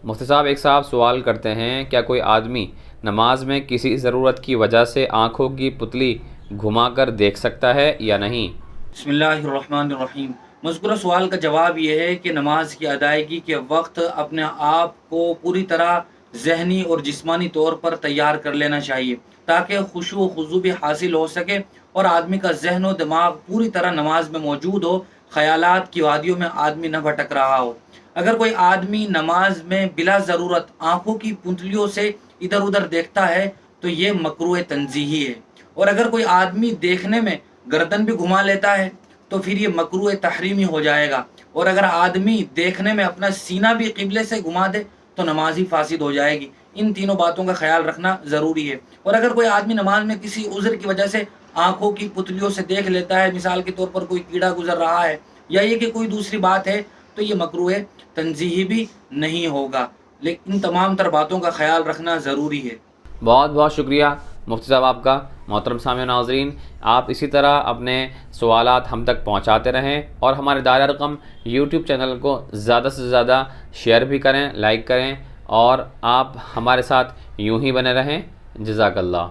مفتی صاحب، ایک صاحب سوال کرتے ہیں، کیا کوئی آدمی نماز میں کسی ضرورت کی وجہ سے آنکھوں کی پتلی گھما کر دیکھ سکتا ہے یا نہیں؟ بسم اللہ الرحمن الرحیم۔ مذکورہ سوال کا جواب یہ ہے کہ نماز کی ادائیگی کے وقت اپنے آپ کو پوری طرح ذہنی اور جسمانی طور پر تیار کر لینا چاہیے تاکہ خشوع و خضوع بھی حاصل ہو سکے اور آدمی کا ذہن و دماغ پوری طرح نماز میں موجود ہو، خیالات کی وادیوں میں آدمی نہ بھٹک رہا ہو۔ اگر کوئی آدمی نماز میں بلا ضرورت آنکھوں کی پتلیوں سے ادھر ادھر دیکھتا ہے تو یہ مکروہ تنزیہی ہے، اور اگر کوئی آدمی دیکھنے میں گردن بھی گھما لیتا ہے تو پھر یہ مکروہ تحریمی ہو جائے گا، اور اگر آدمی دیکھنے میں اپنا سینہ بھی قبلے سے گھما دے تو نماز ہی فاسد ہو جائے گی۔ ان تینوں باتوں کا خیال رکھنا ضروری ہے۔ اور اگر کوئی آدمی نماز میں کسی عذر کی وجہ سے آنکھوں کی پتلیوں سے دیکھ لیتا ہے، مثال کے طور پر کوئی کیڑا گزر رہا ہے یا یہ کہ کوئی دوسری بات ہے، تو یہ مکروہ تنزیہی بھی نہیں ہوگا، لیکن ان تمام تر باتوں کا خیال رکھنا ضروری ہے۔ بہت بہت شکریہ مفتی صاحب آپ کا۔ محترم سامعین ناظرین، آپ اسی طرح اپنے سوالات ہم تک پہنچاتے رہیں اور ہمارے دائرہ رقم یوٹیوب چینل کو زیادہ سے زیادہ شیئر بھی کریں، لائک کریں، اور آپ ہمارے ساتھ یوں ہی بنے رہیں۔ جزاک اللہ۔